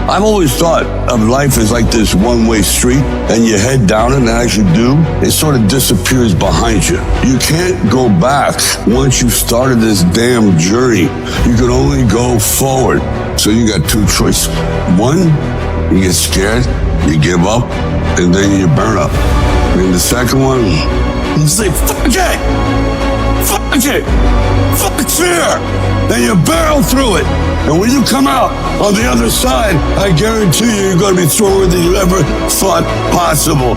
I've always thought of life as like this one-way street, and you head down it and actually do, it sort of disappears behind you. You can't go back once you've started this damn journey. You can only go forward. So you got two choices. One, you get scared, you give up, and then you burn up. And the second one, you say, fuck it! Fuck it! Fuck fear! Then you barrel through it. And when you come out on the other side, I guarantee you're going to be stronger than you ever thought possible.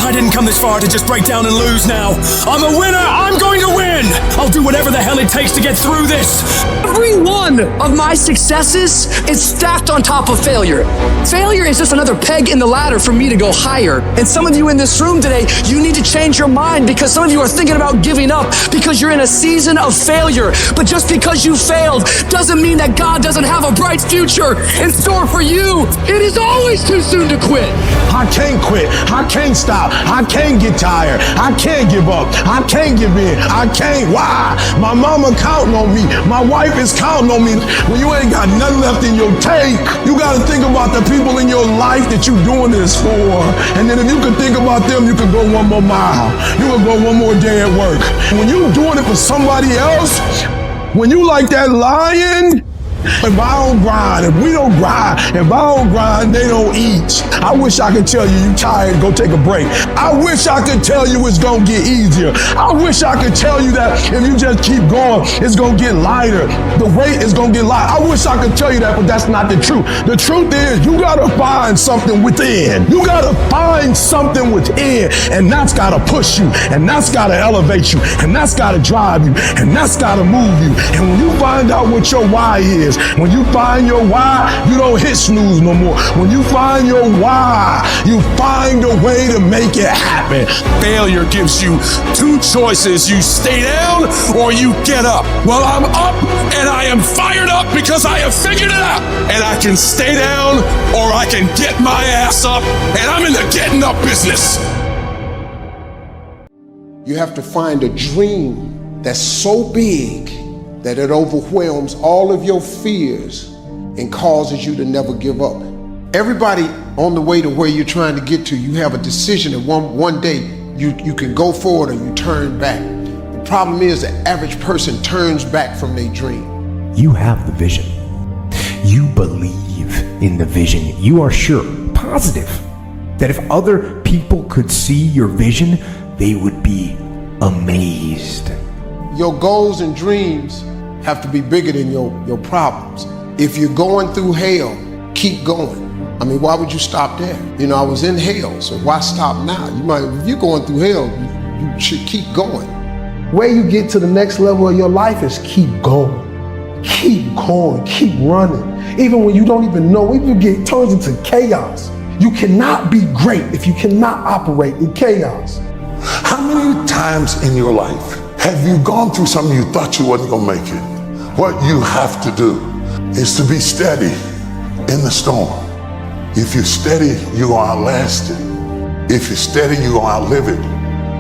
I didn't come this far to just break down and lose now. I'm a winner. I'm going to win. I'll do whatever the hell it takes to get through this. Every one of my successes is stacked on top of failure. Failure is just another peg in the ladder for me to go higher. And some of you in this room today, you need to change your mind because some of you are thinking about giving up because you're in a season of failure. But just because you failed doesn't mean that God doesn't have a bright future in store for you. It is always too soon to quit. I can't quit. I can't stop. I can't get tired. I can't give up. I can't give in. I can't. Why? My mama counting on me. My wife is counting on me. When you ain't got nothing left in your tank, you got to think about the people in your life that you doing this for. And then if you could think about them, you could go one more mile. You could go one more day at work. When you doing it for somebody else, when you like that lion, if I don't grind, if we don't grind, if I don't grind, they don't eat. I wish I could tell you tired, go take a break. I wish I could tell you it's gonna get easier. I wish I could tell you that if you just keep going, it's gonna get lighter. The weight is gonna get lighter. I wish I could tell you that, but that's not the truth. The truth is you gotta find something within. You gotta find something within, and that's gotta push you, and that's gotta elevate you, and that's gotta drive you, and that's gotta move you. And when you find out what your why is, when you find your why, you don't hit snooze no more. When you find your why, you find a way to make it happen. Failure gives you two choices. You stay down or you get up. Well, I'm up and I am fired up because I have figured it out. And I can stay down or I can get my ass up, and I'm in the getting up business. You have to find a dream that's so big that it overwhelms all of your fears and causes you to never give up. Everybody on the way to where you're trying to get to, you have a decision, and one day you can go forward or you turn back. The problem is the average person turns back from their dream. You have the vision. You believe in the vision. You are sure, positive, that if other people could see your vision, they would be amazed. Your goals and dreams have to be bigger than your problems. If you're going through hell, keep going. I mean, why would you stop there? You know, I was in hell, so why stop now? If you're going through hell, you should keep going. Where you get to the next level of your life is keep going. Keep going, keep running. Even when you don't even know, even if it turns into chaos. You cannot be great if you cannot operate in chaos. How many times in your life have you gone through something you thought you wasn't gonna make it? What you have to do is to be steady in the storm. If you're steady, you're gonna outlast it. If you're steady, you're gonna outlive it.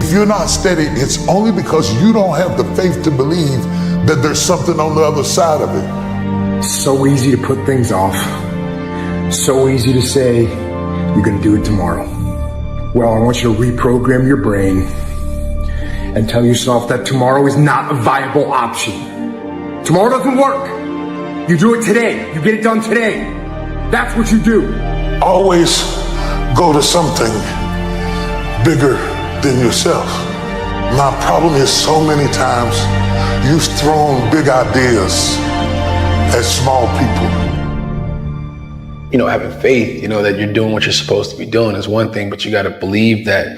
If you're not steady, it's only because you don't have the faith to believe that there's something on the other side of it. So easy to put things off. So easy to say, you're gonna do it tomorrow. Well, I want you to reprogram your brain and tell yourself that tomorrow is not a viable option. Tomorrow doesn't work. You do it today. You get it done today. That's what you do. Always go to something bigger than yourself. My problem is so many times you've thrown big ideas at small people. You know, having faith, you know, that you're doing what you're supposed to be doing is one thing, but you got to believe that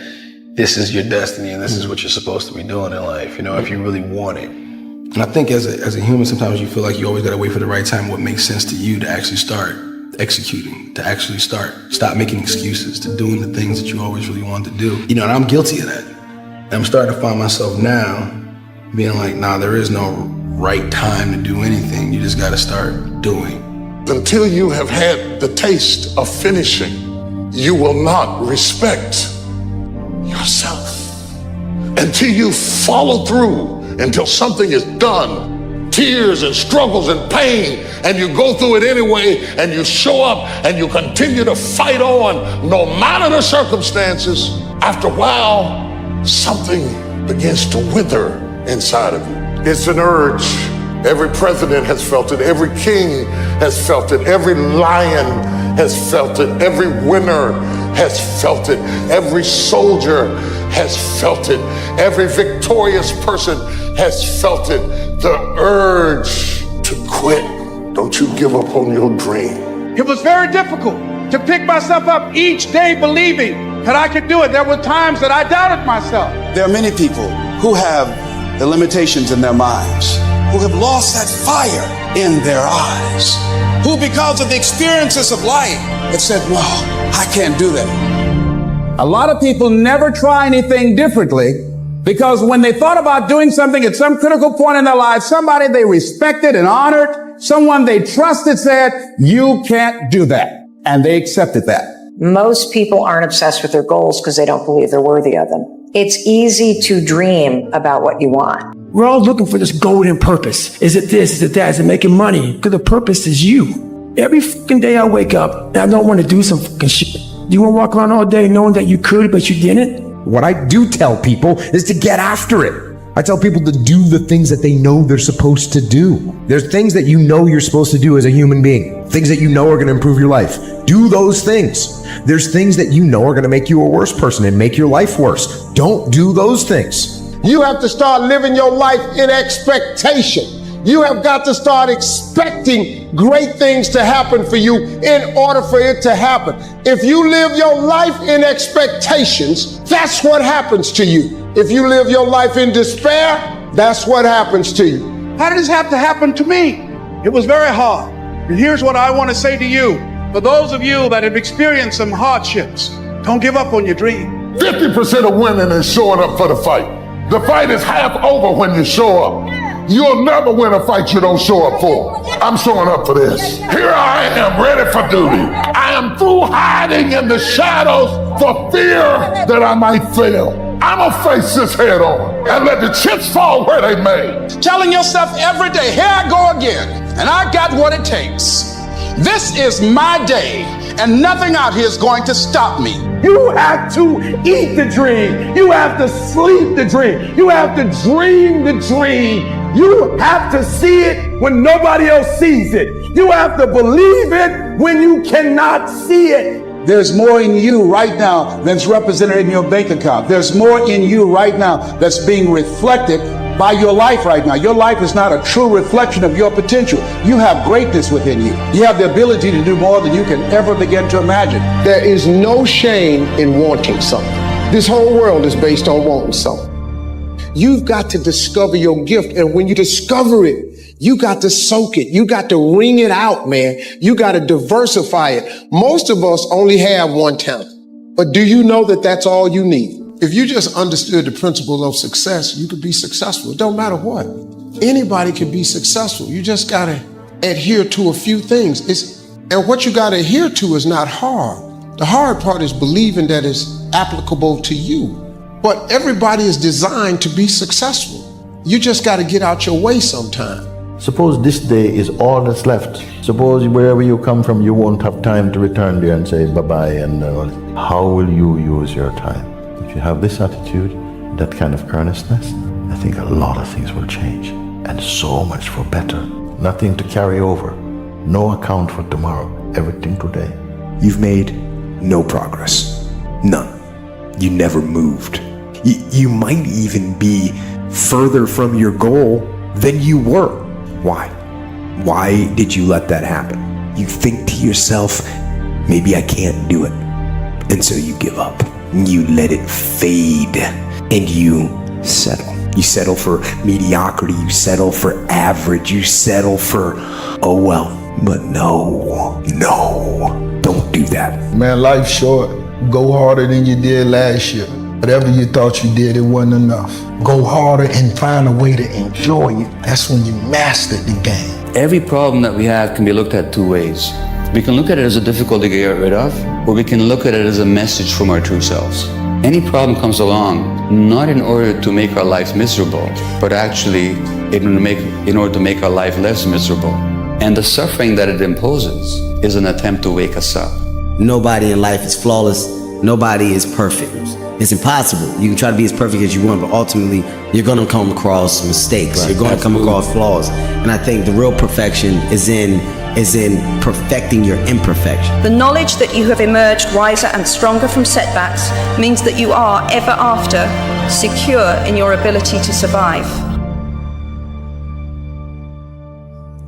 this is your destiny and this is what you're supposed to be doing in life, you know, if you really want it. And I think as a human, sometimes you feel like you always got to wait for the right time, what makes sense to you to actually start executing, to actually stop making excuses, to doing the things that you always really wanted to do. You know, and I'm guilty of that. And I'm starting to find myself now being like, nah, there is no right time to do anything. You just got to start doing. Until you have had the taste of finishing, you will not respect yourself. Until you follow through, until something is done tears and struggles and pain, and you go through it anyway, and you show up and you continue to fight on no matter the circumstances, after a while, something begins to wither inside of you. It's an urge. Every president has felt it. Every king has felt it. Every lion has felt it. Every winner has felt it. Every soldier has felt it. Every victorious person has felt it. The urge to quit. Don't you give up on your dream. It was very difficult to pick myself up each day believing that I could do it. There were times that I doubted myself. There are many people who have the limitations in their minds, who have lost that fire in their eyes, who because of the experiences of life have said, no, I can't do that. A lot of people never try anything differently because when they thought about doing something at some critical point in their lives, somebody they respected and honored, someone they trusted said, you can't do that. And they accepted that. Most people aren't obsessed with their goals because they don't believe they're worthy of them. It's easy to dream about what you want. We're all looking for this golden purpose. Is it this? Is it that? Is it making money? Because the purpose is you. Every fucking day I wake up and I don't want to do some fucking shit. You want to walk around all day knowing that you could, but you didn't? What I do tell people is to get after it. I tell people to do the things that they know they're supposed to do. There's things that you know you're supposed to do as a human being. Things that you know are going to improve your life. Do those things. There's things that you know are going to make you a worse person and make your life worse. Don't do those things. You have to start living your life in expectation. You have got to start expecting great things to happen for you in order for it to happen. If you live your life in expectations, that's what happens to you. If you live your life in despair, that's what happens to you. How did this have to happen to me? It was very hard. And here's what I want to say to you. For those of you that have experienced some hardships, don't give up on your dream. 50% of winning is showing up for the fight. The fight is half over when you show up. You'll never win a fight you don't show up for. I'm showing up for this. Here I am, ready for duty. I am through hiding in the shadows for fear that I might fail. I'm gonna face this head on and let the chips fall where they may. Telling yourself every day, here I go again, and I got what it takes. This is my day, and nothing out here is going to stop me. You have to eat the dream. You have to sleep the dream. You have to dream the dream. You have to see it when nobody else sees it. You have to believe it when you cannot see it. There's more in you right now than's represented in your bank account. There's more in you right now that's being reflected by your life right now. Your life is not a true reflection of your potential. You have greatness within you. You have the ability to do more than you can ever begin to imagine. There is no shame in wanting something. This whole world is based on wanting something. You've got to discover your gift, and when you discover it, you got to soak it. You got to wring it out, man. You got to diversify it. Most of us only have one talent, but do you know that that's all you need? If you just understood the principle of success, you could be successful. It don't matter what. Anybody can be successful. You just got to adhere to a few things. And what you got to adhere to is not hard. The hard part is believing that it's applicable to you. But everybody is designed to be successful. You just got to get out your way sometime. Suppose this day is all that's left. Suppose wherever you come from, you won't have time to return there and say bye-bye. And how will you use your time? If you have this attitude, that kind of earnestness, I think a lot of things will change. And so much for better. Nothing to carry over. No account for tomorrow. Everything today. You've made no progress. None. You never moved. You might even be further from your goal than you were. Why? Why did you let that happen? You think to yourself, maybe I can't do it. And so you give up. You let it fade and you settle. You settle for mediocrity. You settle for average. You settle for, oh well. But no, don't do that. Man, life's short. Go harder than you did last year. Whatever you thought you did, it wasn't enough. Go harder and find a way to enjoy it. That's when you mastered the game. Every problem that we have can be looked at two ways. We can look at it as a difficulty to get rid of, or we can look at it as a message from our true selves. Any problem comes along, not in order to make our life miserable, but actually in order to make our life less miserable. And the suffering that it imposes is an attempt to wake us up. Nobody in life is flawless. Nobody is perfect. It's impossible. You can try to be as perfect as you want, but ultimately you're going to come across mistakes. Right. You're going to come across flaws. And I think the real perfection is in perfecting your imperfection. The knowledge that you have emerged wiser and stronger from setbacks means that you are ever after secure in your ability to survive.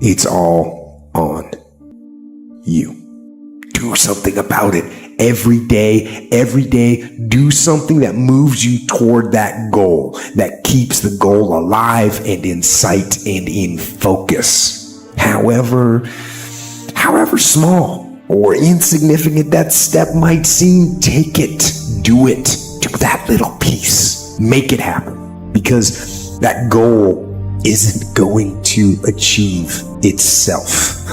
It's all on you. Do something about it. Every day, do something that moves you toward that goal, that keeps the goal alive and in sight and in focus. However small or insignificant that step might seem, take it, do it, do that little piece, make it happen, because that goal isn't going to achieve itself.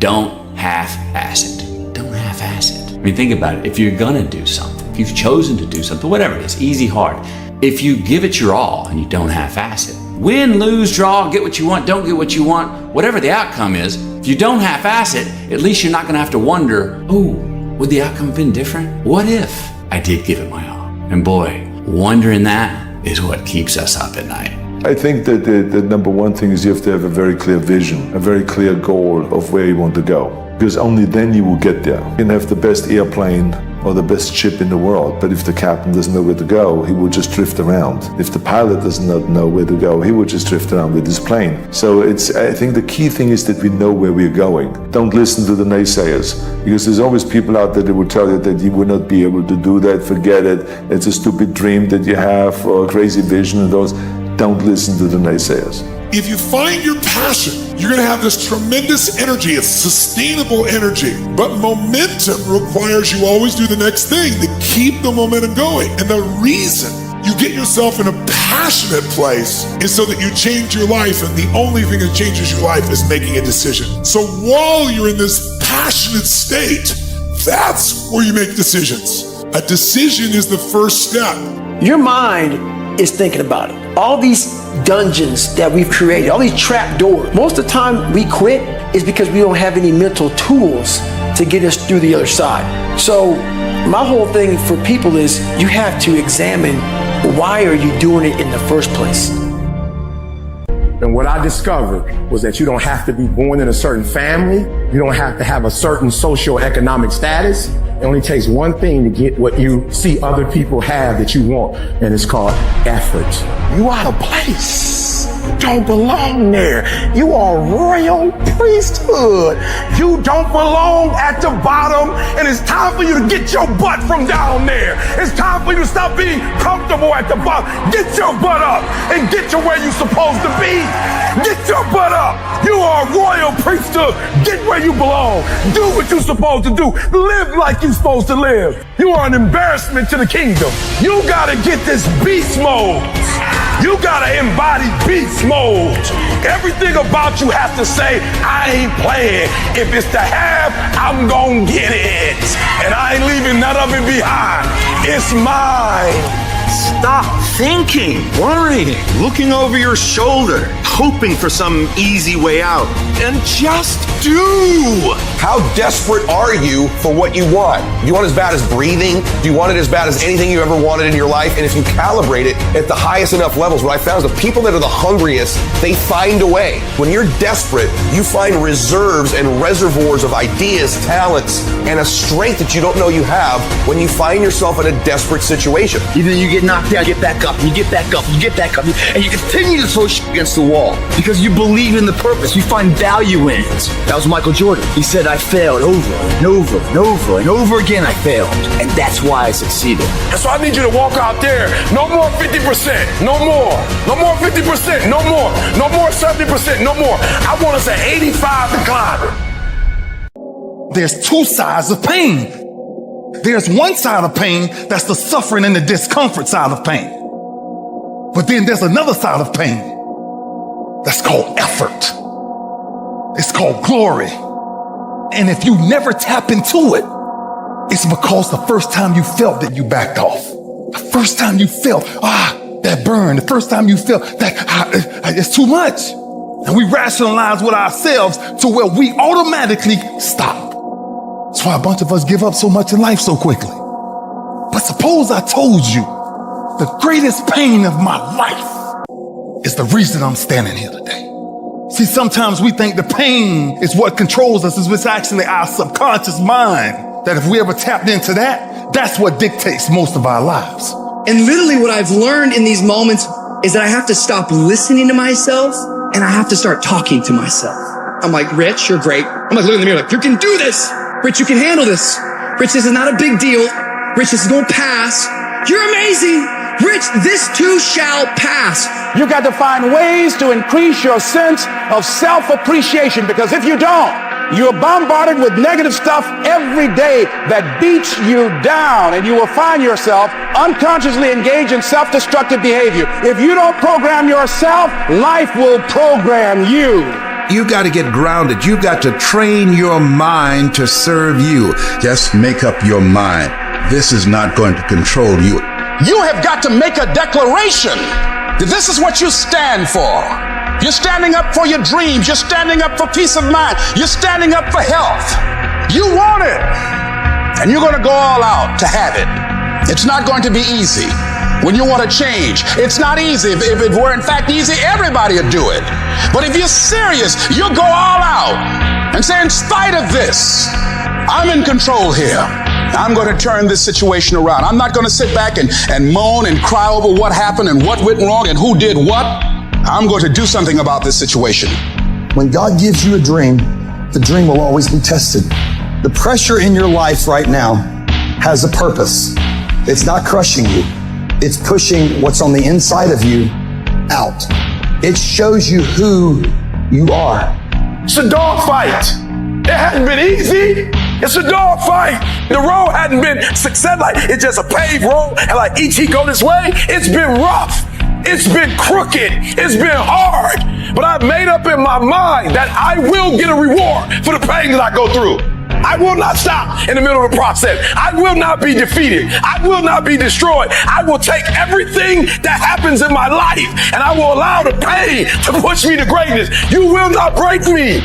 Don't half-ass it. Don't half-ass it. I mean, think about it. If you're gonna do something, if you've chosen to do something, whatever it is, easy, hard, if you give it your all and you don't half-ass it, win, lose, draw, get what you want, don't get what you want, whatever the outcome is, if you don't half-ass it, at least you're not gonna have to wonder, oh, would the outcome have been different? What if I did give it my all? And boy, wondering that is what keeps us up at night. I think that the number one thing is you have to have a very clear vision, a very clear goal of where you want to go. Because only then you will get there. You can have the best airplane or the best ship in the world, but if the captain doesn't know where to go, he will just drift around. If the pilot does not know where to go, he will just drift around with his plane. So I think the key thing is that we know where we're going. Don't listen to the naysayers, because there's always people out there that will tell you that you will not be able to do that, forget it, it's a stupid dream that you have or a crazy vision and those. Don't listen to the naysayers. If you find your passion, you're going to have this tremendous energy. It's sustainable energy. But momentum requires you always do the next thing to keep the momentum going. And the reason you get yourself in a passionate place is so that you change your life. And the only thing that changes your life is making a decision. So while you're in this passionate state, that's where you make decisions. A decision is the first step. Your mind is thinking about it. All these dungeons that we've created, all these trap doors, most of the time we quit is because we don't have any mental tools to get us through the other side. So my whole thing for people is you have to examine, why are you doing it in the first place? And what I discovered was that you don't have to be born in a certain family. You don't have to have a certain socioeconomic status. It only takes one thing to get what you see other people have that you want, and it's called effort. You out of place. Don't belong there. You are royal priesthood. You don't belong at the bottom, and it's time for you to get your butt from down there. It's time for you to stop being comfortable at the bottom. Get your butt up and get to where you're supposed to be. Get your butt up. You are royal priesthood. Get where you belong. Do what you're supposed to do. Live like you're supposed to live. You are an embarrassment to the kingdom. You gotta get this beast mode. You gotta embody beast mode. Everything about you has to say, I ain't playing. If it's to have, I'm gonna get it. And I ain't leaving none of it behind. It's mine. Stop thinking, worrying, looking over your shoulder, hoping for some easy way out, and just do. How desperate are you for what you want? Do you want it as bad as breathing? Do you want it as bad as anything you ever wanted in your life? And if you calibrate it at the highest enough levels, what I found is the people that are the hungriest, they find a way. When you're desperate, you find reserves and reservoirs of ideas, talents, and a strength that you don't know you have when you find yourself in a desperate situation. Either you get knocked down, get back up, you get back up, you get back up, and you continue to throw shit against the wall because you believe in the purpose, you find value in it. That was Michael Jordan. He said, I failed over and over and over and over again. I failed, and that's why I succeeded. And so I need you to walk out there. No more 50%. No more. No more 50%. No more. No more 70%. No more. I want us at 85 to climb. There's two sides of pain. There's one side of pain that's the suffering and the discomfort side of pain. But then there's another side of pain that's called effort. It's called glory. And if you never tap into it, it's because the first time you felt that you backed off. The first time you felt, that burn, the first time you felt that it's too much. And we rationalize with ourselves to where we automatically stop. That's why a bunch of us give up so much in life so quickly. But suppose I told you the greatest pain of my life is the reason I'm standing here today. See, sometimes we think the pain is what controls us. It's actually our subconscious mind that if we ever tapped into that, that's what dictates most of our lives. And literally what I've learned in these moments is that I have to stop listening to myself and I have to start talking to myself. I'm like, Rich, you're great. I'm like, look in the mirror, like, you can do this. Rich, you can handle this. Rich, this is not a big deal. Rich, this is gonna pass. You're amazing. Rich, this too shall pass. You got to find ways to increase your sense of self-appreciation, because if you don't, you're bombarded with negative stuff every day that beats you down, and you will find yourself unconsciously engaged in self-destructive behavior. If you don't program yourself, life will program you. You got to get grounded. You got to train your mind to serve you. Just make up your mind. This is not going to control you. You have got to make a declaration that this is what you stand for. You're standing up for your dreams. You're standing up for peace of mind. You're standing up for health. You want it. And you're going to go all out to have it. It's not going to be easy. When you want to change, it's not easy. If it were in fact easy, everybody would do it. But if you're serious, you'll go all out and say, in spite of this, I'm in control here. I'm going to turn this situation around. I'm not going to sit back and moan and cry over what happened and what went wrong and who did what. I'm going to do something about this situation. When God gives you a dream, the dream will always be tested. The pressure in your life right now has a purpose. It's not crushing you. It's pushing what's on the inside of you out. It shows you who you are. It's a dog fight. It hadn't been easy. It's a dog fight. The road hadn't been success, like it's just a paved road and like each he go this way. It's been rough. It's been crooked. It's been hard. But I've made up in my mind that I will get a reward for the pain that I go through. I will not stop in the middle of the process. I will not be defeated. I will not be destroyed. I will take everything that happens in my life and I will allow the pain to push me to greatness. You will not break me.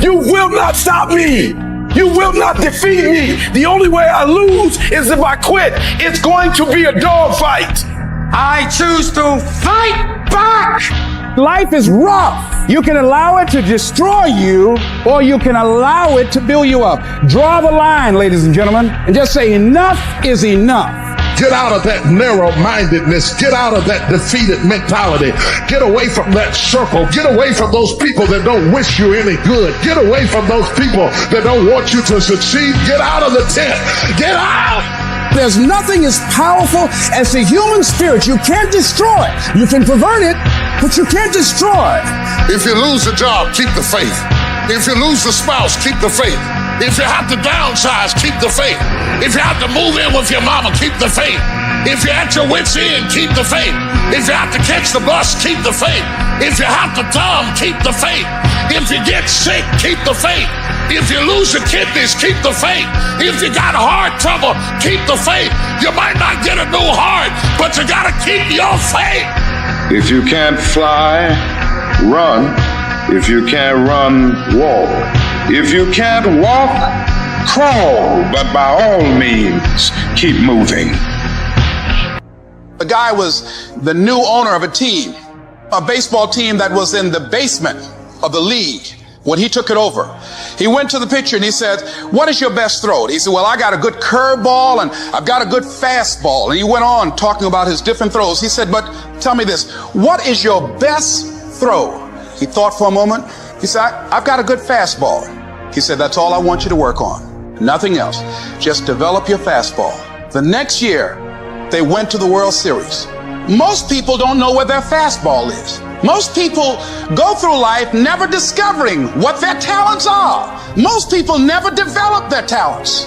You will not stop me. You will not defeat me. The only way I lose is if I quit. It's going to be a dog fight. I choose to fight back. Life is rough. You can allow it to destroy you, or you can allow it to build you up. Draw the line, ladies and gentlemen, and just say enough is enough. Get out of that narrow-mindedness. Get out of that defeated mentality. Get away from that circle. Get away from those people that don't wish you any good. Get away from those people that don't want you to succeed. Get out of the tent. Get out. There's nothing as powerful as the human spirit. You can't destroy it. You can pervert it, but you can't destroy it. If you lose a job, keep the faith. If you lose the spouse, keep the faith. If you have to downsize, keep the faith. If you have to move in with your mama, keep the faith. If you're at your wit's end, keep the faith. If you have to catch the bus, keep the faith. If you have to thumb, keep the faith. If you get sick, keep the faith. If you lose your kidneys, keep the faith. If you got heart trouble, keep the faith. You might not get a new heart, but you gotta keep your faith. If you can't fly, run. If you can't run, walk. If you can't walk, crawl. But by all means, keep moving. The guy was the new owner of a team, a baseball team that was in the basement of the league when he took it over. He went to the pitcher and he said, what is your best throw? He said, well, I got a good curveball and I've got a good fastball. And he went on talking about his different throws. He said, but tell me this, what is your best throw? He thought for a moment. He said, I've got a good fastball. He said, that's all I want you to work on. Nothing else. Just develop your fastball. The next year, they went to the World Series. Most people don't know where their fastball is. Most people go through life never discovering what their talents are. Most people never develop their talents.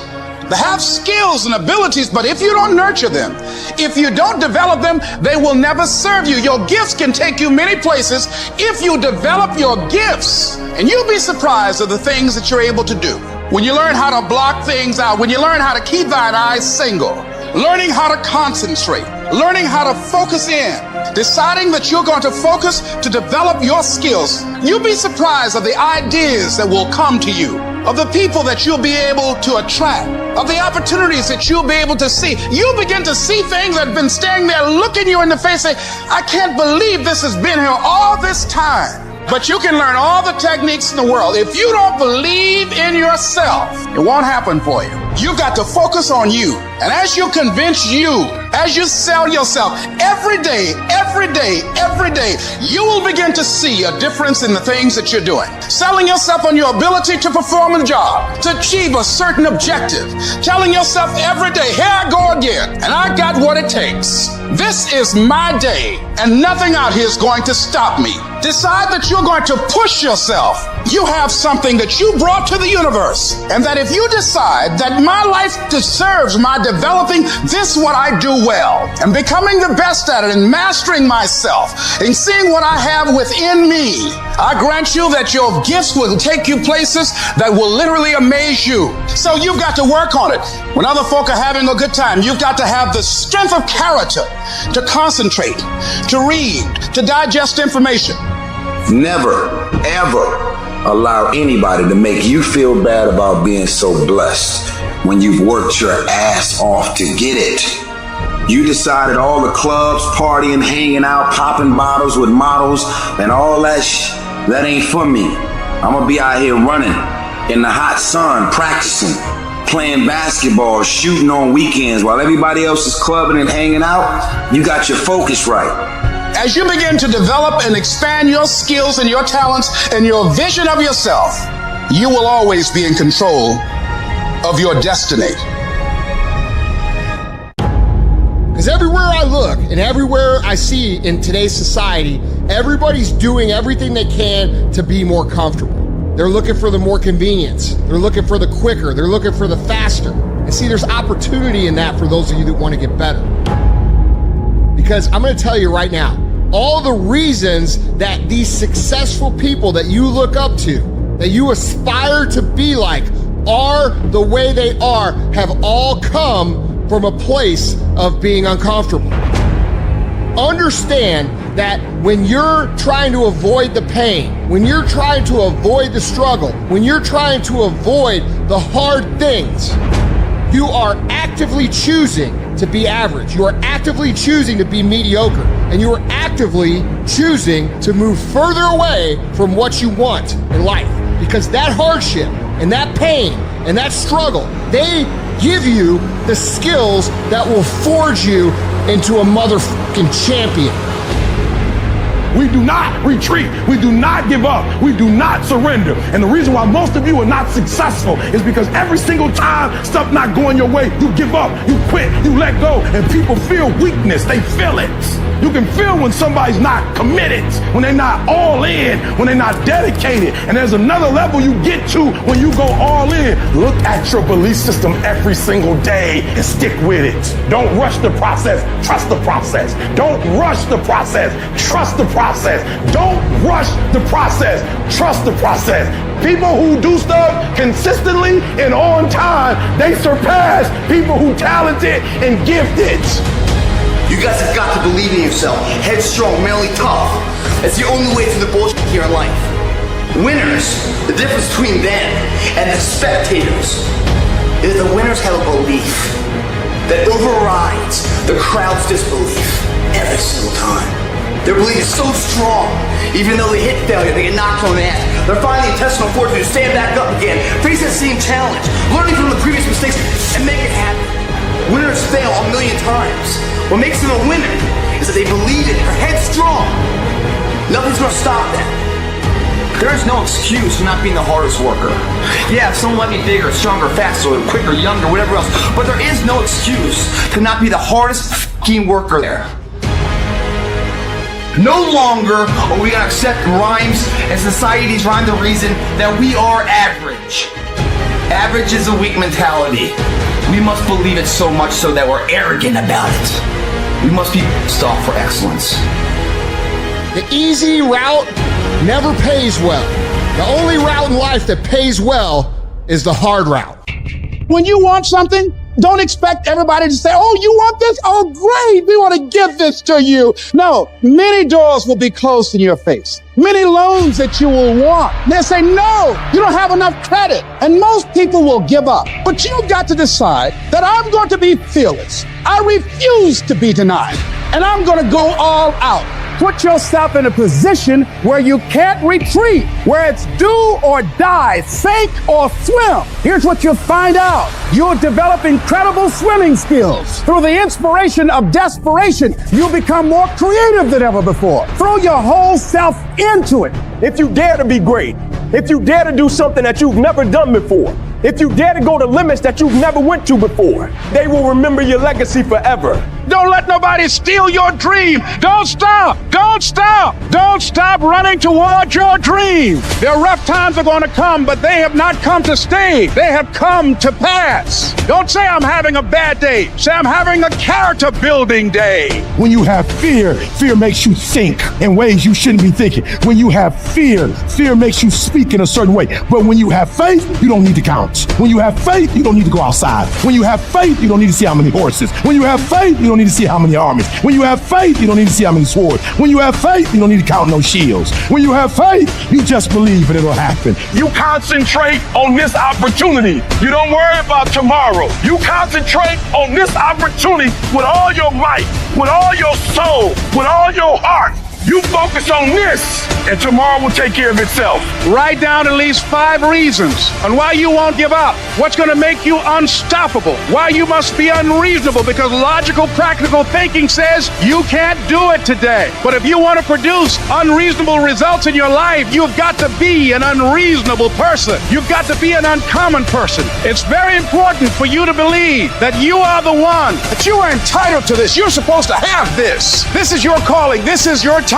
They have skills and abilities, but if you don't nurture them, if you don't develop them, they will never serve you. Your gifts can take you many places if you develop your gifts. And you'll be surprised at the things that you're able to do. When you learn how to block things out, when you learn how to keep thine eyes single, learning how to concentrate, learning how to focus in, deciding that you're going to focus to develop your skills. You'll be surprised of the ideas that will come to you, of the people that you'll be able to attract, of the opportunities that you'll be able to see. You'll begin to see things that have been standing there looking you in the face, saying, I can't believe this has been here all this time. But you can learn all the techniques in the world. If you don't believe in yourself, it won't happen for you. You've got to focus on you. And as you convince you, as you sell yourself, every day, you will begin to see a difference in the things that you're doing. Selling yourself on your ability to perform a job, to achieve a certain objective. Telling yourself every day, here I go again, and I got what it takes. This is my day, and nothing out here is going to stop me. Decide that you're going to push yourself. You have something that you brought to the universe, and that if you decide that my life deserves my developing this what I do well, and becoming the best at it, and mastering myself, and seeing what I have within me, I grant you that your gifts will take you places that will literally amaze you. So you've got to work on it. When other folk are having a good time, you've got to have the strength of character to concentrate, to read, to digest information. Never, ever allow anybody to make you feel bad about being so blessed when you've worked your ass off to get it. You decided all the clubs, partying, hanging out, popping bottles with models, and all that ain't for me. I'm gonna be out here running in the hot sun, practicing, playing basketball, shooting on weekends while everybody else is clubbing and hanging out. You got your focus right. As you begin to develop and expand your skills and your talents and your vision of yourself, you will always be in control of your destiny. Because everywhere I look and everywhere I see in today's society, everybody's doing everything they can to be more comfortable. They're looking for the more convenience. They're looking for the quicker. They're looking for the faster. And see, there's opportunity in that for those of you that want to get better. Because I'm going to tell you right now, all the reasons that these successful people that you look up to, that you aspire to be like, are the way they are, have all come from a place of being uncomfortable. Understand that when you're trying to avoid the pain, when you're trying to avoid the struggle, when you're trying to avoid the hard things, you are actively choosing to be average. You are actively choosing to be mediocre. And you are actively choosing to move further away from what you want in life. Because that hardship and that pain and that struggle, they give you the skills that will forge you into a motherfucking champion. We do not retreat. We do not give up. We do not surrender. And the reason why most of you are not successful is because every single time stuff not going your way, you give up, you quit, you let go, and people feel weakness. They feel it. You can feel when somebody's not committed, when they're not all in, when they're not dedicated. And there's another level you get to when you go all in. Look at your belief system every single day and stick with it. Don't rush the process. Trust the process. Don't rush the process. Trust the process. Don't rush the process. Trust the process. People who do stuff consistently and on time, they surpass people who talented and gifted. You guys have got to believe in yourself. Headstrong, mentally tough. That's the only way through the bullshit here in life. Winners, the difference between them and the spectators is the winners have a belief that overrides the crowd's disbelief every single time. Their belief is so strong, even though they hit failure, they get knocked on the ass. They're finding the intestinal fortitude to stand back up again, face that same challenge, learning from the previous mistakes, and make it happen. Winners fail a million times. What makes them a winner is that they believe it, they're headstrong. Nothing's gonna stop them. There is no excuse for not being the hardest worker. Yeah, someone might be bigger, stronger, faster, quicker, younger, whatever else, but there is no excuse to not be the hardest f***ing worker there. No longer are we gonna accept rhymes and society's rhyme the reason that we are average. Average is a weak mentality. We must believe it so much so that we're arrogant about it. We must be stopped for excellence. The easy route never pays well. The only route in life that pays well is the hard route. When you want something, Don't expect everybody to say, oh, you want this? Oh, great. We want to give this to you. No, many doors will be closed in your face. Many loans that you will want. They'll say, no, you don't have enough credit. And most people will give up. But you've got to decide that I'm going to be fearless. I refuse to be denied. And I'm going to go all out. Put yourself in a position where you can't retreat, where it's do or die, sink or swim. Here's what you'll find out. You'll develop incredible swimming skills. Through the inspiration of desperation, you'll become more creative than ever before. Throw your whole self into it. If you dare to be great, if you dare to do something that you've never done before, if you dare to go to limits that you've never went to before, they will remember your legacy forever. Don't let nobody steal your dream. Don't stop. Don't stop. Don't stop running towards your dream. Their rough times are going to come, but they have not come to stay. They have come to pass. Don't say I'm having a bad day. Say I'm having a character building day. When you have fear, fear makes you think in ways you shouldn't be thinking. When you have fear, fear makes you speak in a certain way. But when you have faith, you don't need to count. When you have faith, you don't need to go outside. When you have faith, you don't need to see how many horses. When you have faith, you don't need to see how many armies. When you have faith, you don't need to see how many swords. When you have faith, you don't need to count no shields. When you have faith, you just believe and it'll happen. You concentrate on this opportunity. You don't worry about tomorrow. You concentrate on this opportunity with all your might, with all your soul, with all your heart. You focus on this, and tomorrow will take care of itself. Write down at least 5 reasons on why you won't give up. What's going to make you unstoppable? Why you must be unreasonable, because logical, practical thinking says you can't do it today. But if you want to produce unreasonable results in your life, you've got to be an unreasonable person. You've got to be an uncommon person. It's very important for you to believe that you are the one, that you are entitled to this. You're supposed to have this. This is your calling. This is your time.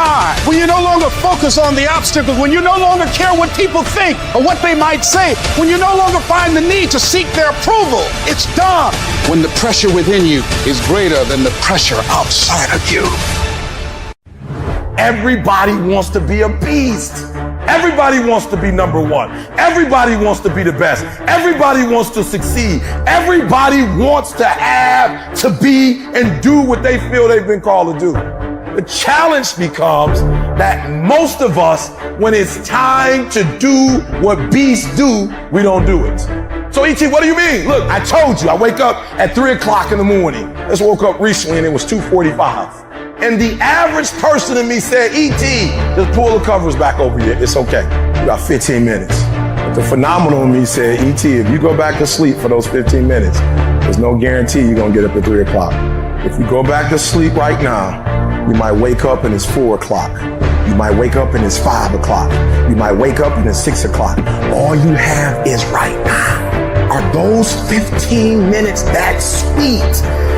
When you no longer focus on the obstacles, when you no longer care what people think or what they might say, when you no longer find the need to seek their approval, it's done. When the pressure within you is greater than the pressure outside of you. Everybody wants to be a beast. Everybody wants to be number one. Everybody wants to be the best. Everybody wants to succeed. Everybody wants to have, to be, and do what they feel they've been called to do. The challenge becomes that most of us, when it's time to do what beasts do, we don't do it. So E.T., what do you mean? Look, I told you, I wake up at 3 o'clock in the morning. I just woke up recently and it was 2:45. And the average person in me said, E.T., just pull the covers back over here. It's okay. You got 15 minutes. But the phenomenal in me said, E.T., if you go back to sleep for those 15 minutes, there's no guarantee you're going to get up at 3 o'clock. If you go back to sleep right now, you might wake up and it's 4 o'clock. You might wake up and it's 5 o'clock. You might wake up and it's 6 o'clock. All you have is right now. Are those 15 minutes that sweet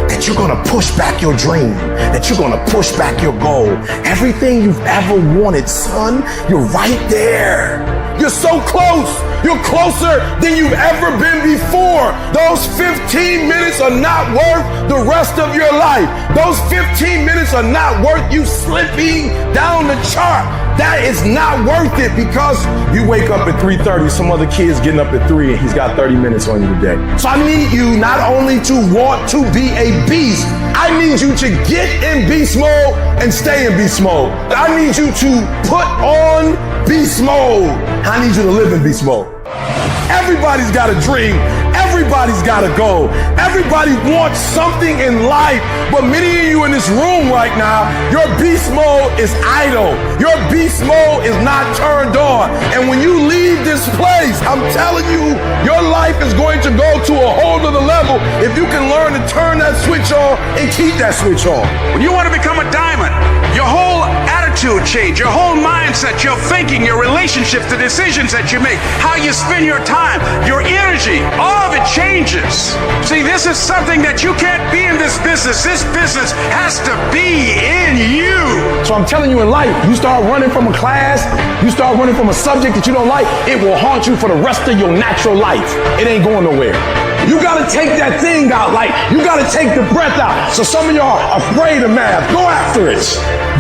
that you're gonna push back your dream, that you're gonna push back your goal? Everything you've ever wanted, son, you're right there. You're so close. You're closer than you've ever been before. Those 15 minutes are not worth the rest of your life. Those 15 minutes are not worth you slipping down the chart. That is not worth it, because you wake up at 3:30, some other kid's getting up at 3 and he's got 30 minutes on you today. So I need you not only to want to be a beast, I need you to get in beast mode and stay in beast mode. I need you to put on beast mode. I need you to live in beast mode. Everybody's got a dream. Everybody's got a goal. Everybody wants something in life, but many of you in this room right now, your beast mode is idle. Your beast mode is not turned on. And when you leave this place, I'm telling you, your life is going to go to a whole other level if you can learn to turn that switch on and keep that switch on. When you want to become a diamond, your whole attitude change, your whole mindset, your thinking, your relationships, the decisions that you make, how you spend your time, your energy, all of it changes. See, this is something that you can't be in this business. This business has to be in you. So I'm telling you, in life, you start running from a class, you start running from a subject that you don't like, it will haunt you for the rest of your natural life. It ain't going nowhere. You gotta take that thing out, like you gotta take the breath out. So some of y'all are afraid of math. Go after it.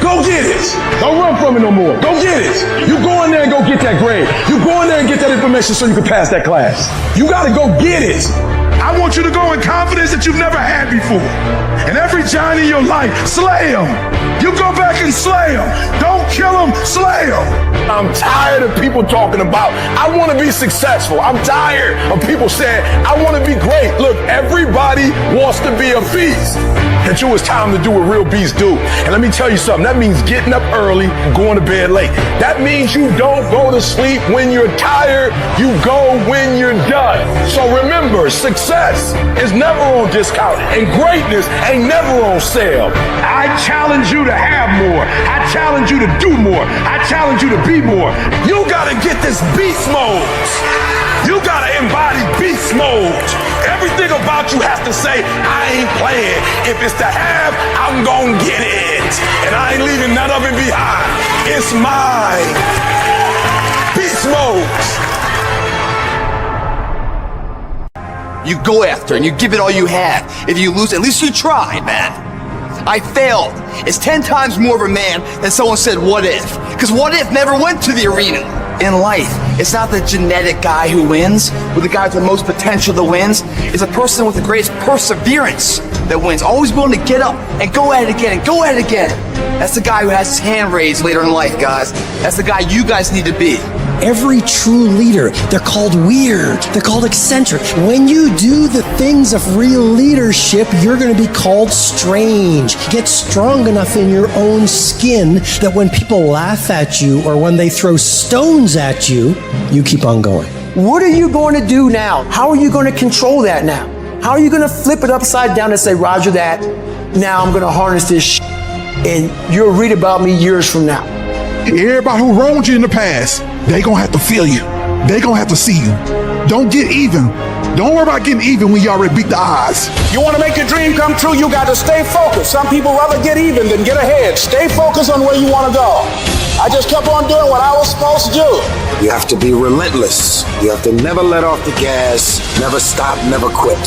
Go get it. Don't run from it no more. Go get it. You go in there and go get that grade. You go in there and get that information so you can pass that class. You gotta go get it. I want want you to go in confidence that you've never had before. And every giant in your life, slay them. You go back and slay them. Don't kill them, slay them. I'm tired of people talking about, I want to be successful. I'm tired of people saying, I want to be great. Look, everybody wants to be a beast. Until it's time to do what real beasts do. And let me tell you something, that means getting up early, going to bed late. That means you don't go to sleep when you're tired, you go when you're done. So remember, success is never on discount, and greatness ain't never on sale. I challenge you to have more. I challenge you to do more. I challenge you to be more. You gotta get this beast mode. You gotta embody beast mode. Everything about you has to say, I ain't playing. If it's to have, I'm gonna get it. And I ain't leaving none of it behind. It's mine. Beast mode. You go after and you give it all you have. If you lose, at least you try, man. I failed. It's 10 times more of a man than someone said, what if? Because what if never went to the arena. In life, it's not the genetic guy who wins, or the guy with the most potential that wins. It's a person with the greatest perseverance that wins. Always willing to get up and go at it again and go at it again. That's the guy who has his hand raised later in life, guys. That's the guy you guys need to be. Every true leader, they're called weird, they're called eccentric. When you do the things of real leadership, you're going to be called strange. Get strong enough in your own skin that when people laugh at you or when they throw stones at you, you keep on going. What are you going to do now? How are you going to control that now? How are you going to flip it upside down and say, Roger that, now I'm going to harness this shit, and you'll read about me years from now. Everybody who wronged you in the past, they gonna have to feel you. They gonna have to see you. Don't get even. Don't worry about getting even when you already beat the odds. You want to make your dream come true, you got to stay focused. Some people rather get even than get ahead. Stay focused on where you want to go. I just kept on doing what I was supposed to do. You have to be relentless. You have to never let off the gas, never stop, never quit.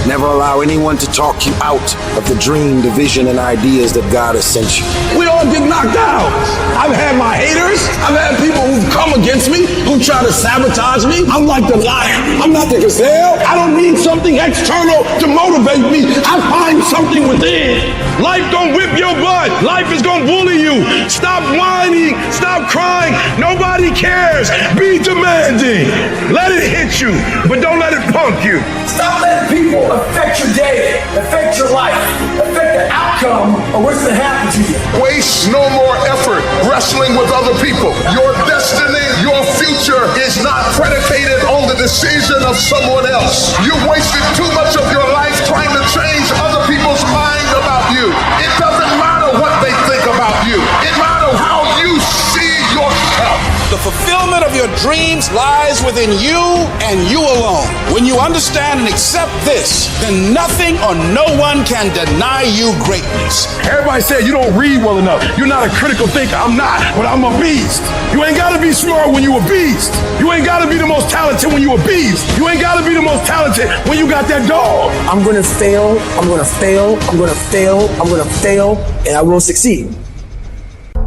Never allow anyone to talk you out of the dream, the vision, and ideas that God has sent you. We all get knocked out. I've had my haters. I've had people who've come against me, who try to sabotage me. I'm like the lion. I'm not the gazelle. I don't need something external to motivate me. I find something within. Life don't whip your butt. Life is gonna bully you. Stop whining. Stop crying. Nobody cares. Be demanding. Let it hit you, but don't let it punk you. Stop letting people affect your day, affect your life, affect the outcome of what's going to happen to you. Waste no more effort wrestling with other people. Your destiny, your future is not predicated on the decision of someone else. You wasted too much of your life trying to change other people's mind about you. It doesn't matter what they think about you. It matters how you see yourself. The fulfillment of your dreams lies within you and you alone. When you understand and accept this, then nothing or no one can deny you greatness. Everybody said you don't read well enough. You're not a critical thinker. I'm not, but I'm a beast. You ain't gotta be smart when you a beast. You ain't gotta be the most talented when you a beast. You ain't gotta be the most talented when you got that dog. I'm going to fail, I'm going to fail, I'm going to fail, I'm going to fail, and I will succeed.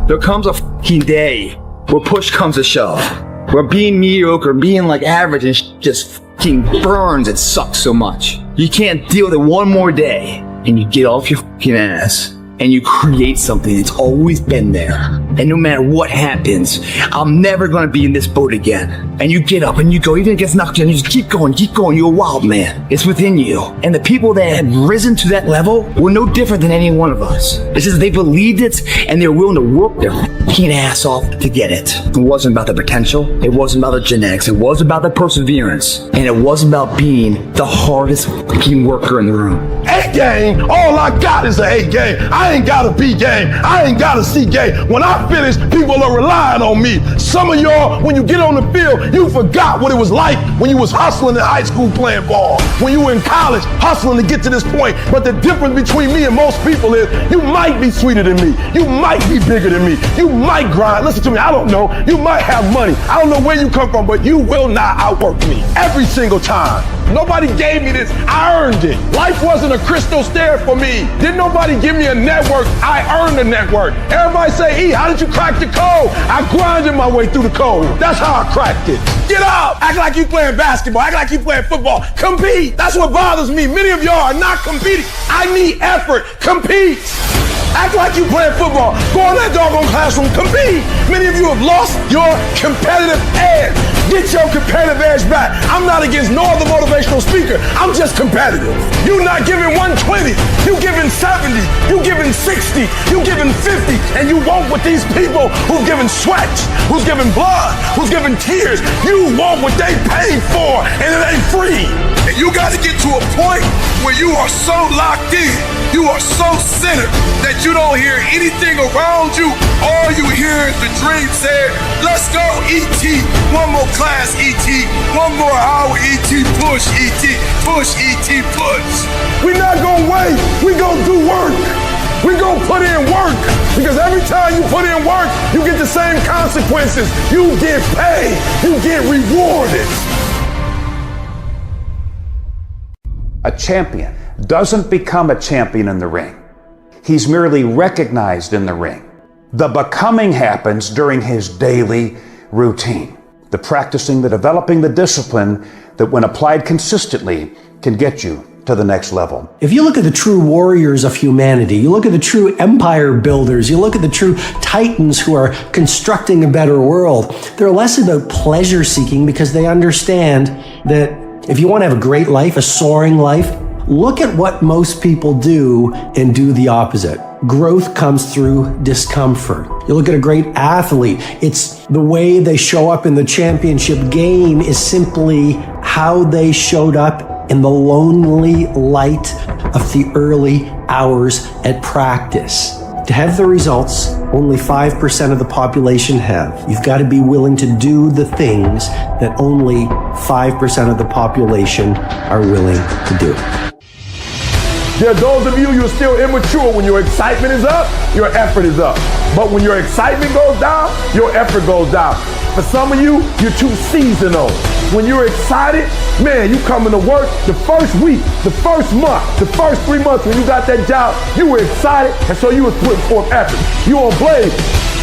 There comes a fucking day where push comes to shove, where being mediocre, being like average and just fucking burns and sucks so much. You can't deal with it one more day, and you get off your fucking ass and you create something that's always been there. And no matter what happens, I'm never gonna be in this boat again. And you get up and you go, even if it gets knocked down, you just keep going, you're a wild man. It's within you. And the people that had risen to that level were no different than any one of us. It's just they believed it and they were willing to work their fucking ass off to get it. It wasn't about the potential, it wasn't about the genetics, it was about the perseverance, and it wasn't about being the hardest fucking worker in the room. A game, all I got is an A game. I ain't got a B game. I ain't got a C game. When I finish, people are relying on me. Some of y'all, when you get on the field, you forgot what it was like when you was hustling in high school playing ball. When you were in college, hustling to get to this point. But the difference between me and most people is you might be sweeter than me. You might be bigger than me. You might grind. Listen to me, I don't know. You might have money. I don't know where you come from, but you will not outwork me every single time. Nobody gave me this. I earned it. Life wasn't a crystal stair for me. Didn't nobody give me a network. I earned the network. Everybody say, E, how did you crack the code? I grinded my way through the code. That's how I cracked it. Get up! Act like you playing basketball. Act like you playing football. Compete! That's what bothers me. Many of y'all are not competing. I need effort. Compete! Act like you playing football. Go in that doggone classroom. Compete! Many of you have lost your competitive edge. Get your competitive edge back. I'm not against no other motivational speaker. I'm just competitive. You not giving 120. You giving 70. You giving 60. You giving 50. And you want what these people who've given sweat, who's giving blood, who's giving tears, you want what they paid for, and it ain't free. And you got to get to a point where you are so locked in, you are so centered that you don't hear anything around you. All you hear is the dream said, let's go ET, one more class ET, one more hour ET, push ET, push ET, push. We're not gonna wait, we gonna do work. We gonna put in work, because every time you put in work, you get the same consequences. You get paid, you get rewarded. A champion doesn't become a champion in the ring. He's merely recognized in the ring. The becoming happens during his daily routine. The practicing, the developing, the discipline that when applied consistently can get you to the next level. If you look at the true warriors of humanity, you look at the true empire builders, you look at the true titans who are constructing a better world, they're less about pleasure seeking because they understand that if you want to have a great life, a soaring life, look at what most people do and do the opposite. Growth comes through discomfort. You look at a great athlete, it's the way they show up in the championship game is simply how they showed up in the lonely light of the early hours at practice. To have the results only 5% of the population have, you've got to be willing to do the things that only 5% of the population are willing to do. There are those of you, you're still immature. When your excitement is up, your effort is up. But when your excitement goes down, your effort goes down. For some of you, you're too seasonal. When you're excited, man, you coming to work the first week, the first month, the first 3 months when you got that job, you were excited, and so you was putting forth effort. You on blaze,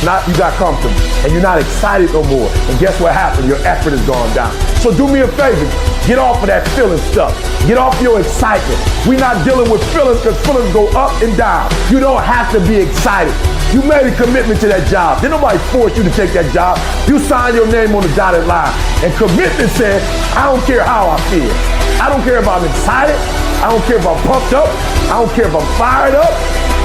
not you got comfortable, and you're not excited no more. And guess what happened? Your effort has gone down. So do me a favor, get off of that feeling stuff. Get off your excitement. We're not dealing with feelings because feelings go up and down. You don't have to be excited. You made a commitment to that job. Didn't nobody force you to take that job. You signed your name on the dotted line. And commitment said, I don't care how I feel. I don't care if I'm excited. I don't care if I'm pumped up. I don't care if I'm fired up.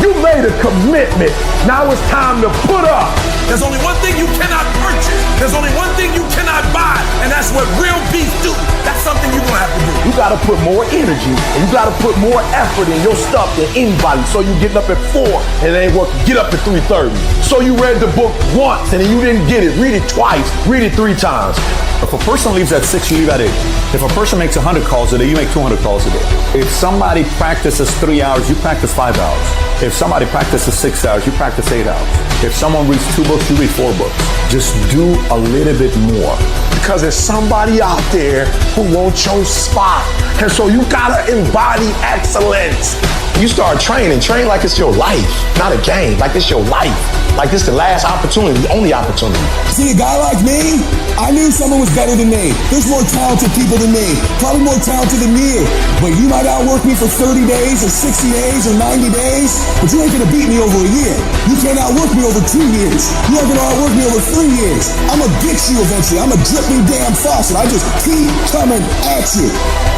You made a commitment. Now it's time to put up. There's only one thing you cannot purchase. There's only one thing you cannot buy, and that's what real beef do. That's something you're gonna have to do. You gotta put more energy, and you gotta put more effort in your stuff than anybody. So you getting up at 4, and it ain't working. Get up at 3:30. So you read the book once, and then you didn't get it. Read it twice. Read it 3 times. If a person leaves at 6, you leave at 8. If a person makes 100 calls a day, you make 200 calls a day. If somebody practices 3 hours, you practice 5 hours. If somebody practices 6 hours, you practice 8 hours. If someone reads 2 books, you read 4 books. Just do a little bit more. Because there's somebody out there who wants your spot. And so you gotta embody excellence. You start training, train like it's your life, not a game, like it's your life. Like this the last opportunity, the only opportunity. See, a guy like me, I knew someone was better than me. There's more talented people than me, probably more talented than you. But you might outwork me for 30 days or 60 days or 90 days, but you ain't gonna beat me over a year. You can't outwork me over 2 years. You ain't gonna outwork me over 3 years. I'm gonna get you eventually. I'm a dripping damn faucet. I just keep coming at you.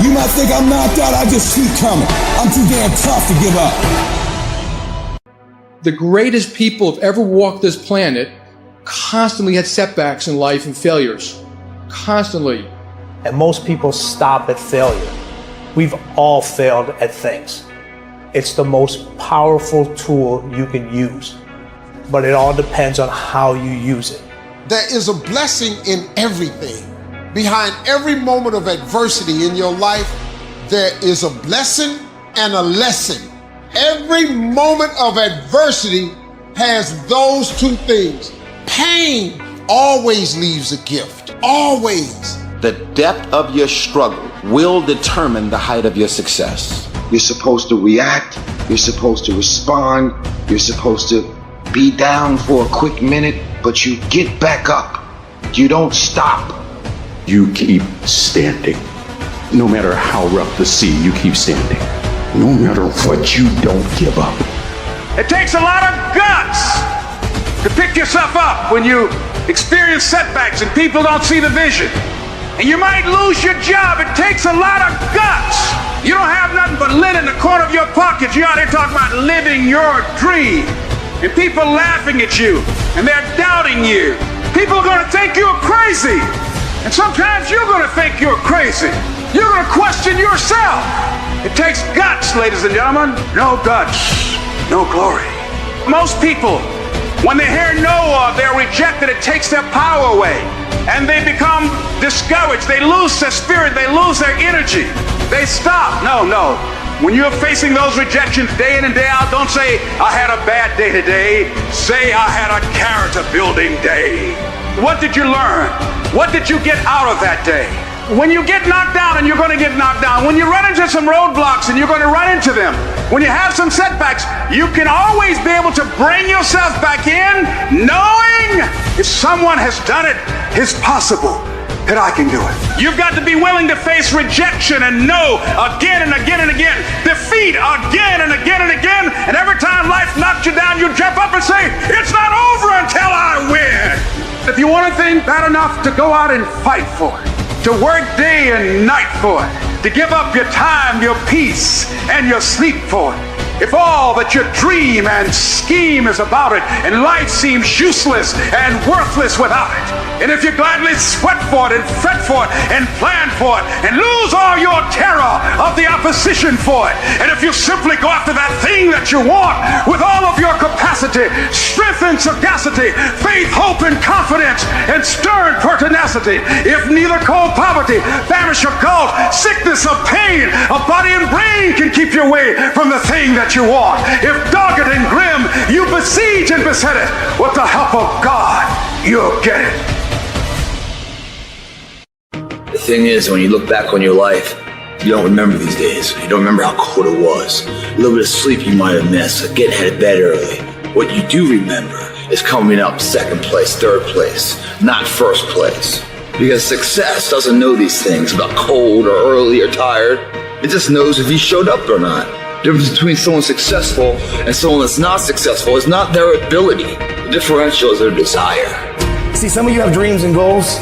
You might think I'm knocked out, I just keep coming. I'm too damn tough to give up. The greatest people who've ever walked this planet constantly had setbacks in life and failures. Constantly. And most people stop at failure. We've all failed at things. It's the most powerful tool you can use, but it all depends on how you use it. There is a blessing in everything. Behind every moment of adversity in your life, there is a blessing and a lesson. Every moment of adversity has those 2 things. Pain always leaves a gift, always. The depth of your struggle will determine the height of your success. You're supposed to react, you're supposed to respond, you're supposed to be down for a quick minute, but you get back up. You don't stop. you keep standing. No matter how rough the sea, you keep standing. No matter what, you don't give up. It takes a lot of guts to pick yourself up when you experience setbacks and people don't see the vision. And you might lose your job. It takes a lot of guts. You don't have nothing but lint in the corner of your pocket. You're out here talking about living your dream. And people laughing at you. And they're doubting you. People are going to think you're crazy. And sometimes you're going to think you're crazy. You're going to question yourself. It takes guts, ladies and gentlemen. No guts, no glory. Most people, when they hear no or they're rejected, it takes their power away. And they become discouraged. They lose their spirit. They lose their energy. They stop. No. When you're facing those rejections day in and day out, don't say, I had a bad day today. Say, I had a character building day. What did you learn? What did you get out of that day? When you get knocked down, and you're going to get knocked down, when you run into some roadblocks and you're going to run into them, when you have some setbacks, you can always be able to bring yourself back in, knowing if someone has done it, it's possible that I can do it. You've got to be willing to face rejection and no again and again and again, defeat again and again and again, and every time life knocks you down, you jump up and say, it's not over until I win. If you want a thing bad enough to go out and fight for it, to work day and night for it, to give up your time, your peace, and your sleep for it. If all that your dream and scheme is about it, and life seems useless and worthless without it, and if you gladly sweat for it and fret for it and plan for it and lose all your terror of the opposition for it, and if you simply go after that thing that you want with all of your capacity, strength and sagacity, faith, hope and confidence, and stern pertinacity, if neither cold poverty, famish or gulf, sickness or pain, a body and brain can keep you away from the thing that you want, if dogged and grim you besiege and beset it, with the help of God, you'll get it. The thing is, when you look back on your life, you don't remember these days. You don't remember how cold it was. A little bit of sleep you might have missed, getting out of bed early. What you do remember is coming up second place, third place, not first place. Because success doesn't know these things about cold or early or tired. It just knows if you showed up or not. The difference between someone successful and someone that's not successful is not their ability. The differential is their desire. See, some of you have dreams and goals,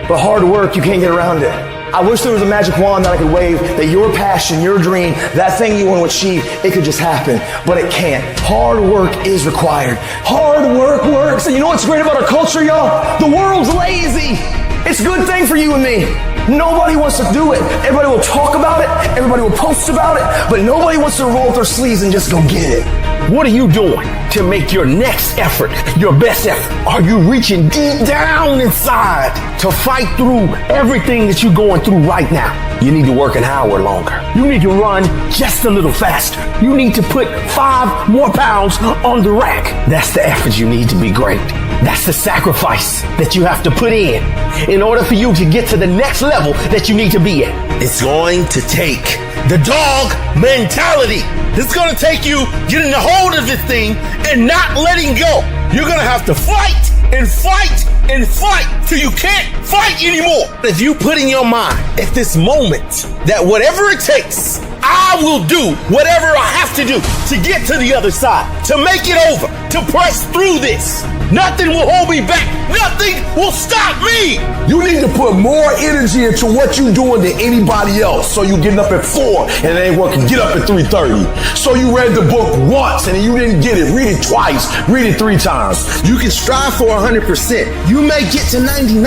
but hard work, you can't get around it. I wish there was a magic wand that I could wave, that your passion, your dream, that thing you want to achieve, it could just happen, but it can't. Hard work is required. Hard work works. And you know what's great about our culture, y'all? The world's lazy. It's a good thing for you and me. Nobody wants to do it. Everybody will talk about it. Everybody will post about it. But nobody wants to roll up their sleeves and just go get it. What are you doing to make your next effort your best effort? Are you reaching deep down inside to fight through everything that you're going through right now? You need to work an hour longer. You need to run just a little faster. You need to put 5 more pounds on the rack. That's the effort you need to be great. That's the sacrifice that you have to put in order for you to get to the next level that you need to be at. It's going to take the dog mentality. It's going to take you getting a hold of this thing and not letting go. You're going to have to fight and fight and fight till you can't fight anymore. If you put in your mind at this moment that whatever it takes, I will do whatever I have to do to get to the other side, to make it over, to press through this. Nothing will hold me back. Nothing will stop me. You need to put more energy into what you're doing than anybody else. So you getting up at 4 and it ain't working. Get up at 3:30. So you read the book once and you didn't get it. Read it twice. Read it 3 times. You can strive for 100%. You may get to 99,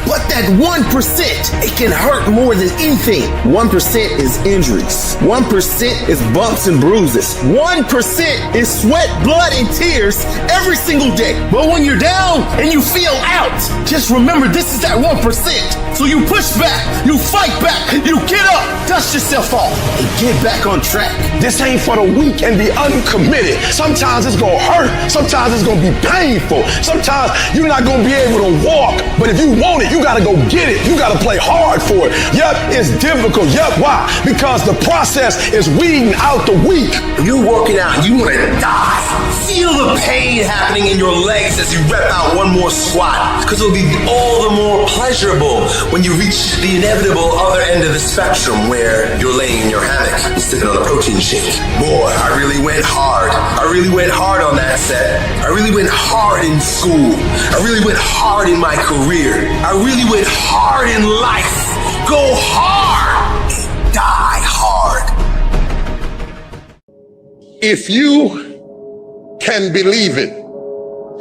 but that 1%, it can hurt more than anything. 1% is injuries. 1% is bumps and bruises. 1% is sweat, blood, and tears every single day. But when you're down and you feel out, just remember this is that 1%. So you push back, you fight back, you get up, dust yourself off, and get back on track. This ain't for the weak and the uncommitted. Sometimes it's gonna hurt. Sometimes it's gonna be painful. Sometimes you're not gonna be able to walk. But if you want it, you gotta go get it. You gotta play hard for it. Yep, it's difficult. Yep, why? Because the process is weeding out the weak. You're working out, you wanna die. Feel the pain happening in your legs as you rep out one more squat, because it'll be all the more pleasurable when you reach the inevitable other end of the spectrum where you're laying in your hammock and sipping on a protein shake. Boy, I really went hard. I really went hard on that set. I really went hard in school. I really went hard in my career. I really went hard in life. Go hard and die hard. If you can believe it,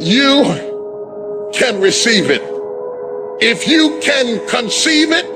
you can receive it. If you can conceive it,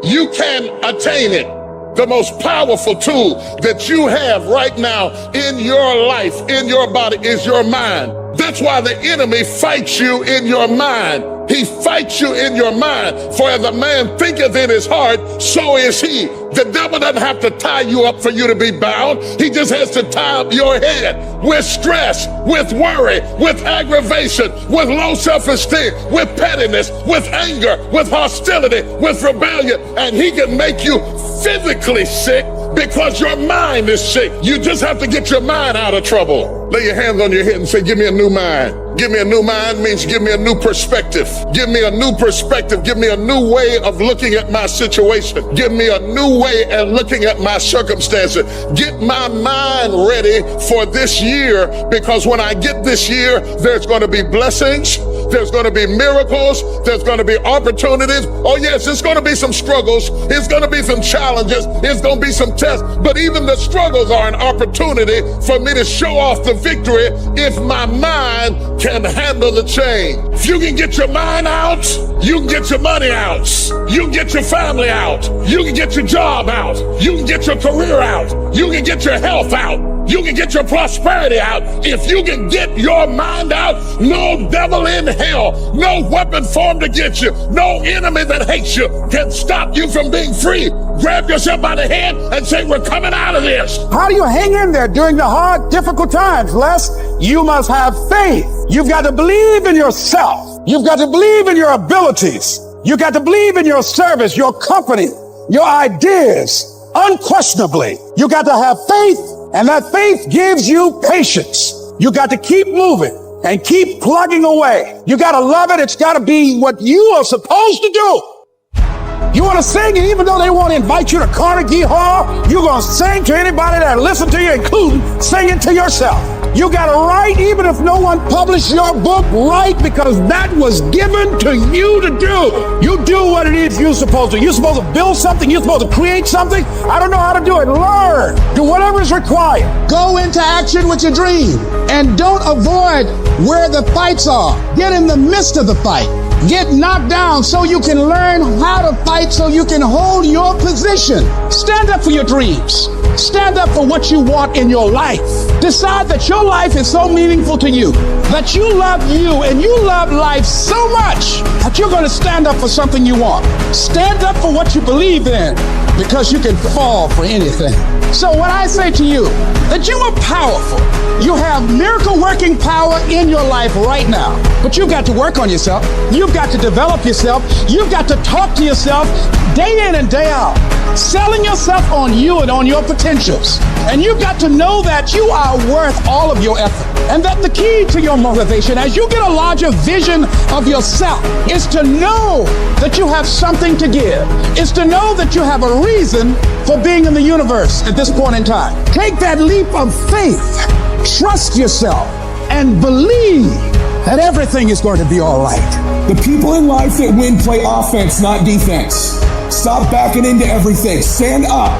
you can attain it. The most powerful tool that you have right now in your life, in your body, is your mind. That's why the enemy fights you in your mind. He fights you in your mind. For as a man thinketh in his heart, so is he. The devil doesn't have to tie you up for you to be bound. He just has to tie up your head with stress, with worry, with aggravation, with low self-esteem, with pettiness, with anger, with hostility, with rebellion. And he can make you physically sick because your mind is sick. You just have to get your mind out of trouble. Lay your hands on your head and say, give me a new mind. Give me a new mind means give me a new perspective. Give me a new perspective. Give me a new way of looking at my situation. Give me a new way of looking at my circumstances. Get my mind ready for this year, because when I get this year, there's going to be blessings. There's going to be miracles. There's going to be opportunities. Oh yes, it's going to be some struggles. It's going to be some challenges. It's going to be some tests. But even the struggles are an opportunity for me to show off the victory if my mind can handle the change. If you can get your mind out, you can get your money out. You can get your family out. You can get your job out. You can get your career out. You can get your health out. You can get your prosperity out. If you can get your mind out, no devil in hell, no weapon formed against you, no enemy that hates you can stop you from being free. Grab yourself by the hand and say, we're coming out of this. How do you hang in there during the hard, difficult times, Les? You must have faith. You've got to believe in yourself. You've got to believe in your abilities. You've got to believe in your service, your company, your ideas. Unquestionably, you got to have faith, and that faith gives you patience. You got to keep moving and keep plugging away. You got to love it. It's got to be what you are supposed to do. You want to sing, and even though they want to invite you to Carnegie Hall, you're going to sing to anybody that listen to you, including singing to yourself. You got to write, even if no one published your book, write, because that was given to you to do. You do what it is you're supposed to. You're supposed to build something. You're supposed to create something. I don't know how to do it. Learn. Do whatever is required. Go into action with your dream, and don't avoid where the fights are. Get in the midst of the fight. Get knocked down so you can learn how to fight, so you can hold your position. Stand up for your dreams. Stand up for what you want in your life. Decide that your life is so meaningful to you, that you love you and you love life so much that you're going to stand up for something you want. Stand up for what you believe in, because you can fall for anything. So what I say to you, that you are powerful. You have miracle working power in your life right now, but you've got to work on yourself. You've got to develop yourself. You've got to talk to yourself day in and day out, selling yourself on you and on your potentials. And you've got to know that you are worth all of your effort. And that the key to your motivation, as you get a larger vision of yourself, is to know that you have something to give. Is to know that you have a reason for being in the universe at this point in time. Take that leap of faith. Trust yourself and believe that everything is going to be all right. The people in life that win play offense, not defense. Stop backing into everything. Stand up.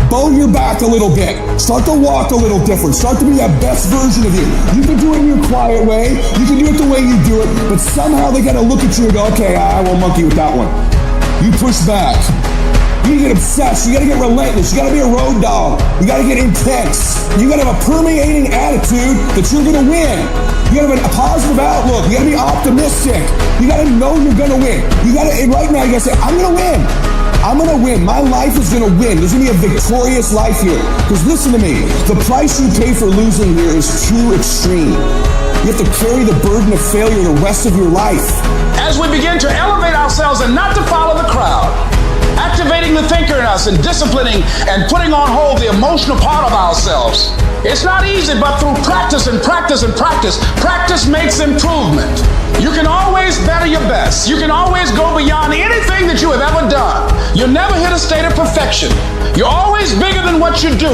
Bow your back a little bit. Start to walk a little different. Start to be that best version of you. You can do it in your quiet way. You can do it the way you do it. But somehow they got to look at you and go, okay, I won't monkey with that one. You push back. You get obsessed. You got to get relentless. You got to be a road dog. You got to get intense. You got to have a permeating attitude that you're going to win. You got to have a positive outlook. You got to be optimistic. You got to know you're going to win. You got to, right now, you got to say, I'm going to win. I'm going to win. My life is going to win. There's going to be a victorious life here. Because listen to me, the price you pay for losing here is too extreme. You have to carry the burden of failure the rest of your life. As we begin to elevate ourselves and not to follow the crowd, activating the thinker in us and disciplining and putting on hold the emotional part of ourselves, It's not easy, but through practice and practice and practice, practice makes improvement. You can always better your best. You can always go beyond anything that you have ever done. You'll never hit a state of perfection. You're always bigger than what you do.